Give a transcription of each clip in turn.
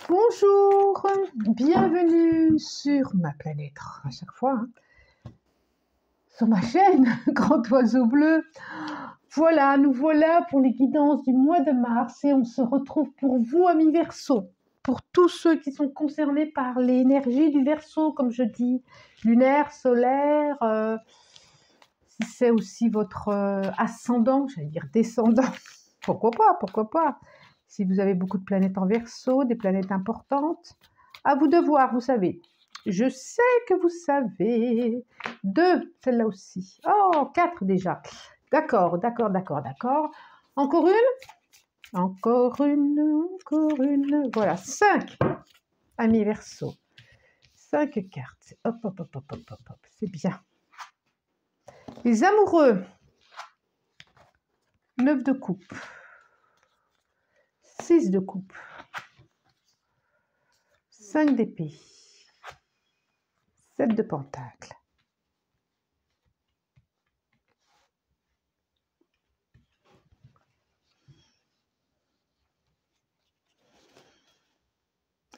Bonjour, bienvenue sur ma planète, à chaque fois, sur ma chaîne, Grand Oiseau Bleu. Voilà, nous voilà pour les guidances du mois de mars et on se retrouve pour vous, amis Verseau, pour tous ceux qui sont concernés par l'énergie du Verseau, comme je dis, lunaire, solaire, si c'est aussi votre ascendant, j'allais dire descendant, pourquoi pas. Si vous avez beaucoup de planètes en Verseau, des planètes importantes, à vous de voir, vous savez. Je sais que vous savez. 2, celle-là aussi. Oh, 4 déjà. D'accord. Encore une. Voilà, 5, amis Verseau. 5 cartes. Hop. C'est bien. Les amoureux. 9 de coupe. 6 de coupe. 5 d'épée. 7 de pentacle.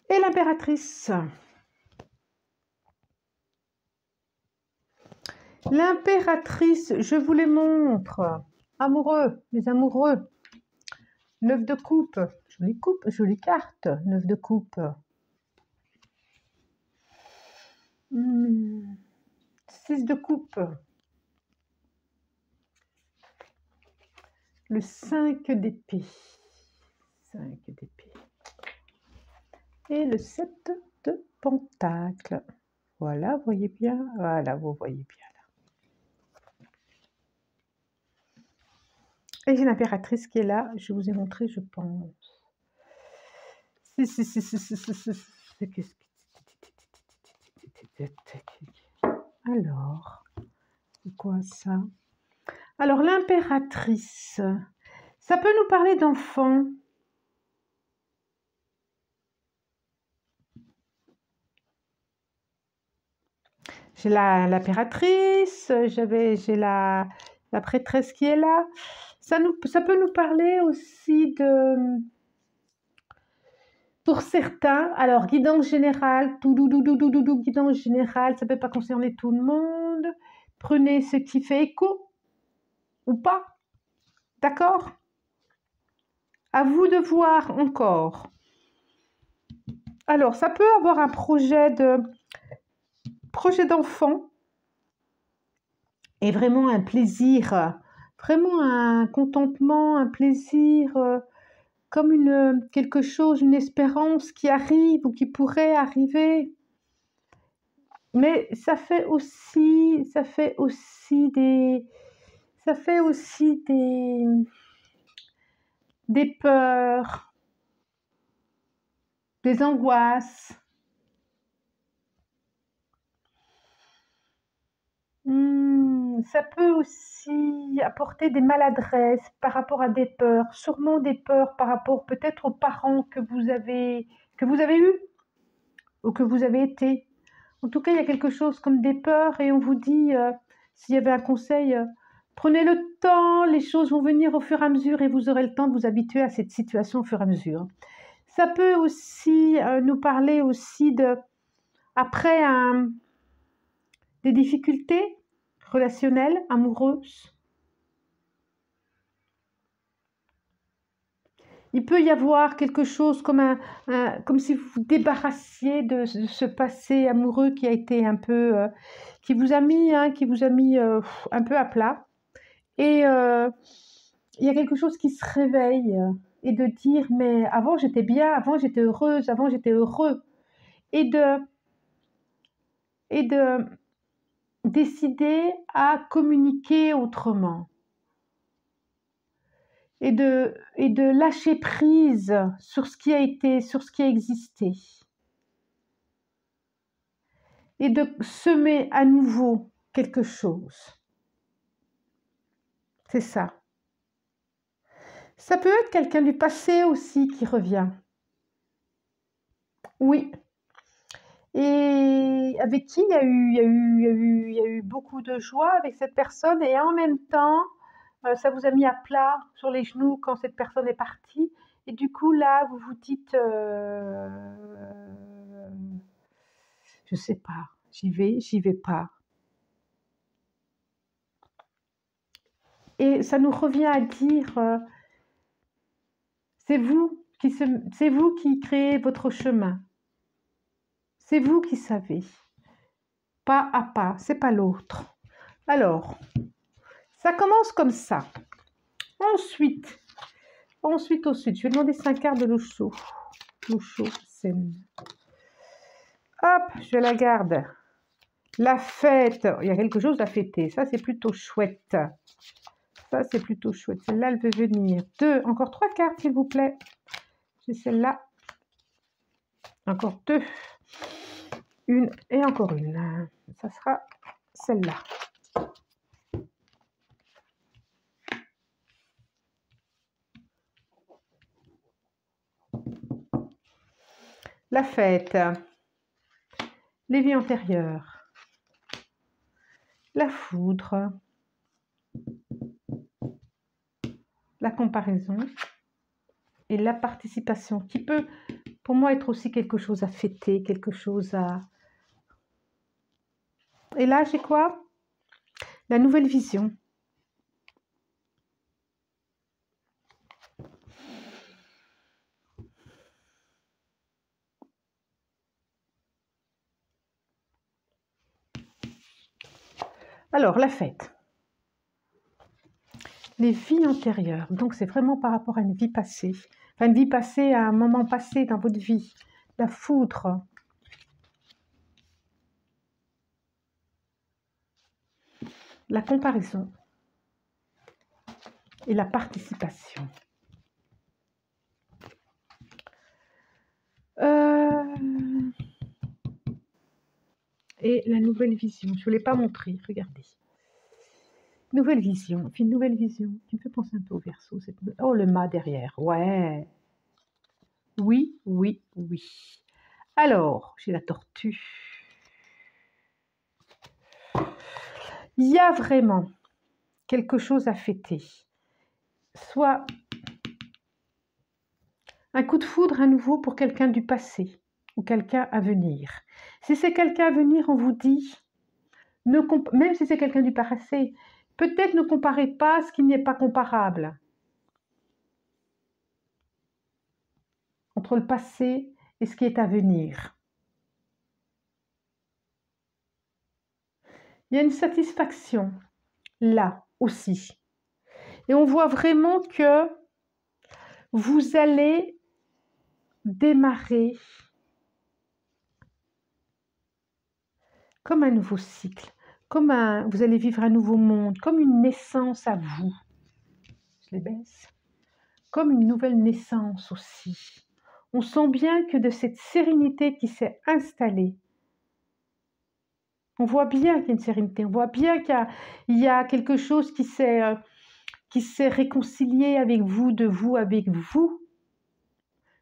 Et l'impératrice. L'impératrice, je vous les montre. Amoureux, les amoureux. 9 de coupe. Jolie carte. 9 de coupe. 6 de coupe. Le 5 d'épée. 5 d'épée. Et le 7 de pentacle. Voilà, vous voyez bien. Voilà, vous voyez bien là. Et j'ai l'impératrice qui est là. Je vous ai montré, je pense. Alors, c'est quoi ça? Alors, l'impératrice, ça peut nous parler d'enfants. J'ai l'impératrice, j'ai la prêtresse qui est là. Ça peut nous parler aussi de... Pour certains, alors guidance générale, guidance générale, ça ne peut pas concerner tout le monde. Prenez ce qui fait écho ou pas. D'accord? À vous de voir encore. Alors, ça peut avoir un projet d'enfant et vraiment un plaisir, vraiment un contentement, un plaisir, comme quelque chose, une espérance qui arrive ou qui pourrait arriver. Mais ça fait aussi des peurs, des angoisses. Ça peut aussi apporter des maladresses par rapport à des peurs, sûrement des peurs par rapport peut-être aux parents que vous avez eus ou que vous avez été. En tout cas, il y a quelque chose comme des peurs et on vous dit, s'il y avait un conseil, prenez le temps, les choses vont venir au fur et à mesure et vous aurez le temps de vous habituer à cette situation au fur et à mesure. Ça peut aussi nous parler aussi après des difficultés relationnelles, amoureuses. Il peut y avoir quelque chose comme comme si vous vous débarrassiez de ce passé amoureux qui a été un peu, qui vous a mis un peu à plat. Et il y a quelque chose qui se réveille et de dire, mais avant j'étais bien, avant j'étais heureuse, avant j'étais heureux. Et de décider à communiquer autrement. Et de lâcher prise sur ce qui a été, sur ce qui a existé. Et de semer à nouveau quelque chose. C'est ça. Ça peut être quelqu'un du passé aussi qui revient. Oui. Et avec qui il y a eu beaucoup de joie avec cette personne et en même temps, ça vous a mis à plat sur les genoux quand cette personne est partie. Et du coup, là, vous vous dites, Je sais pas, j'y vais pas. Et ça nous revient à dire, c'est vous qui créez votre chemin. C'est vous qui savez. Pas à pas, c'est pas l'autre. Alors, ça commence comme ça. Ensuite, je vais demander 5 quarts de l'eau chaude. L'eau chaude, c'est... Hop, je la garde. La fête, il y a quelque chose à fêter. Ça, c'est plutôt chouette. Ça, c'est plutôt chouette. Celle-là, elle veut venir. 2, encore 3 cartes, s'il vous plaît. J'ai celle-là. Encore 2. 1 et encore une. Ça sera celle-là. La fête. Les vies antérieures. La foudre. La comparaison. Et la participation, qui peut, pour moi, être aussi quelque chose à fêter, quelque chose à... Et là, j'ai quoi? La nouvelle vision. Alors, la fête. Les vies antérieures. Donc, c'est vraiment par rapport à une vie passée. Enfin, une vie passée, à un moment passé dans votre vie. La foudre. La comparaison. Et la participation. Et la nouvelle vision. Je ne vous l'ai pas montré, regardez. Nouvelle vision. Puis une nouvelle vision qui me fait penser un peu au Verseau. Cette... Oh, le mât derrière. Ouais. Oui, oui, oui. Alors, j'ai la tortue. Il y a vraiment quelque chose à fêter. Soit un coup de foudre à nouveau pour quelqu'un du passé ou quelqu'un à venir. Si c'est quelqu'un à venir, on vous dit, même si c'est quelqu'un du passé, peut-être ne comparez pas ce qui n'est pas comparable. Entre le passé et ce qui est à venir. Il y a une satisfaction là aussi. Et on voit vraiment que vous allez démarrer comme un nouveau cycle, vous allez vivre un nouveau monde, comme une naissance à vous. Je les baisse. Comme une nouvelle naissance aussi. On sent bien que de cette sérénité qui s'est installée, on voit bien qu'il y a une sérénité, on voit bien qu'il y a quelque chose qui s'est réconcilié avec vous, de vous avec vous.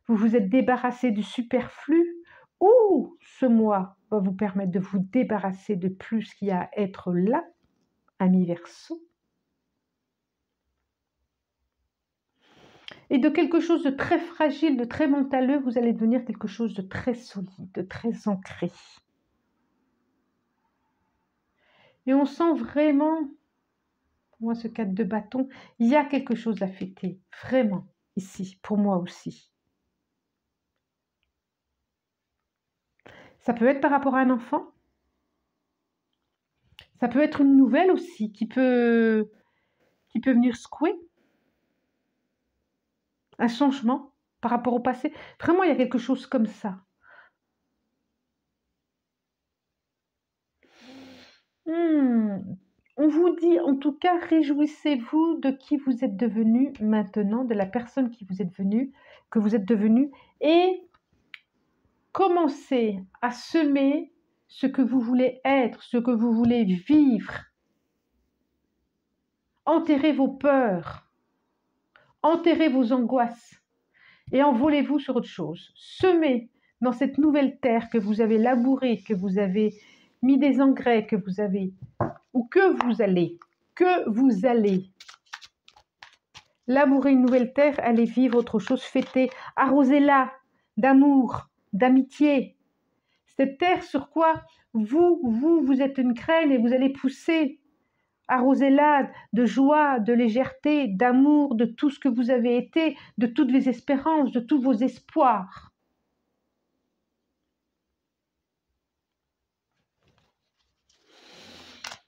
Vous vous êtes débarrassé du superflu, ou ce mois va vous permettre de vous débarrasser de plus qu'il y a à être là, ami Verseau. Et de quelque chose de très fragile, de très mentaleux, vous allez devenir quelque chose de très solide, de très ancré. Et on sent vraiment, pour moi ce 4 de bâton, il y a quelque chose à fêter, vraiment, ici, pour moi aussi. Ça peut être par rapport à un enfant. Ça peut être une nouvelle aussi qui peut venir secouer. Un changement par rapport au passé. Vraiment, il y a quelque chose comme ça. On vous dit, en tout cas, réjouissez-vous de qui vous êtes devenu maintenant, de la personne que vous êtes devenu, et commencez à semer ce que vous voulez être, ce que vous voulez vivre. Enterrez vos peurs, enterrez vos angoisses et envolez-vous sur autre chose. Semez dans cette nouvelle terre que vous avez labourée, que vous avez mis des engrais, que vous allez labourer une nouvelle terre, allez vivre autre chose, fêter, arrosez-la d'amour, d'amitié. Cette terre sur quoi vous êtes une graine et vous allez pousser. Arrosez-la de joie, de légèreté, d'amour, de tout ce que vous avez été, de toutes vos espérances, de tous vos espoirs.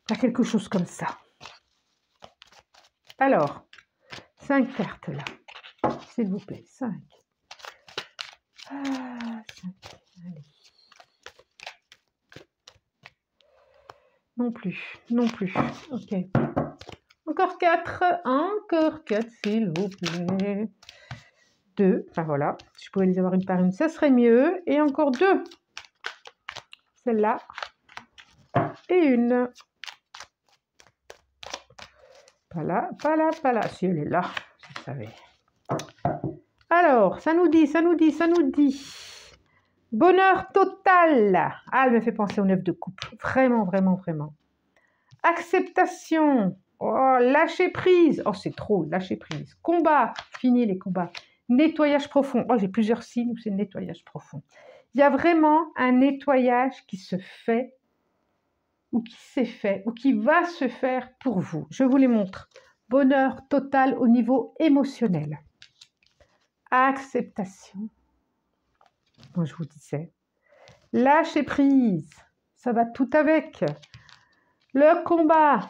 Il y a quelque chose comme ça. Alors, 5 cartes là, s'il vous plaît, 5. 5, allez. Non plus, ok. Encore 4, s'il vous plaît. 2, enfin voilà, si je pouvais les avoir une par une, ça serait mieux. Et encore 2. Celle-là. Et une. Pas là. Si elle est là, je savais. Alors, ça nous dit. Bonheur total. Ah, elle me fait penser au 9 de coupe. Vraiment. Acceptation. Oh, lâcher prise. Oh, c'est trop, lâcher prise. Combat. Fini les combats. Nettoyage profond. Oh, j'ai plusieurs signes où c'est nettoyage profond. Il y a vraiment un nettoyage qui se fait, ou qui s'est fait, ou qui va se faire pour vous. Je vous les montre. Bonheur total au niveau émotionnel. Acceptation. Comme je vous disais. Lâcher prise. Ça va tout avec. Le combat.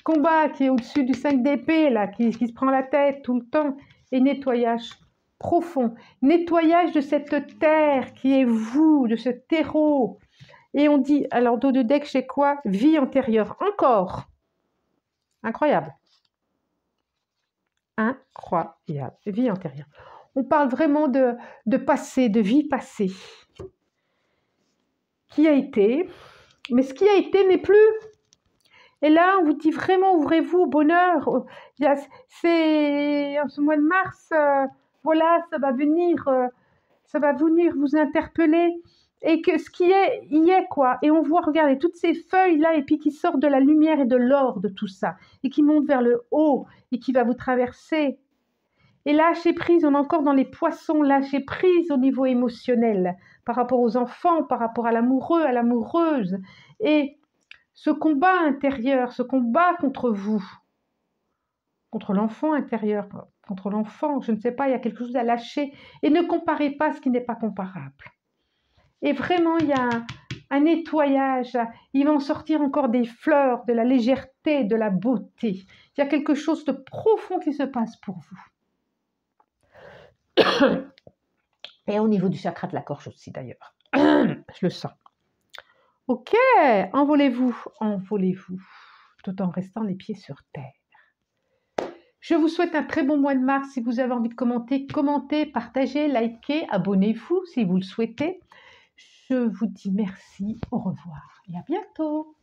Combat qui est au-dessus du 5 d'épée, là, qui se prend la tête tout le temps. Et nettoyage profond. Nettoyage de cette terre qui est vous, de ce terreau. Et on dit, alors dos de deck, chez quoi? Vie antérieure. Encore. Incroyable. Incroyable. Vie antérieure. On parle vraiment de passé, de vie passée. Qui a été. Mais ce qui a été n'est plus. Et là, on vous dit vraiment, ouvrez-vous au bonheur. C'est en ce mois de mars, voilà, ça va venir vous interpeller. Et que ce qui est, y est quoi. Et on voit, regardez, toutes ces feuilles-là, et puis qui sortent de la lumière et de l'or de tout ça, et qui montent vers le haut, et qui va vous traverser. Et lâcher prise, on est encore dans les poissons, lâcher prise au niveau émotionnel, par rapport aux enfants, par rapport à l'amoureux, à l'amoureuse. Et ce combat intérieur, ce combat contre vous, contre l'enfant intérieur, contre l'enfant, je ne sais pas, il y a quelque chose à lâcher. Et ne comparez pas ce qui n'est pas comparable. Et vraiment, il y a un nettoyage. Il va en sortir encore des fleurs, de la légèreté, de la beauté. Il y a quelque chose de profond qui se passe pour vous. Et au niveau du chakra de la gorge aussi, d'ailleurs. Je le sens. Ok, envolez-vous, tout en restant les pieds sur terre. Je vous souhaite un très bon mois de mars. Si vous avez envie de commenter, commentez, partagez, likez, abonnez-vous si vous le souhaitez. Je vous dis merci, au revoir et à bientôt.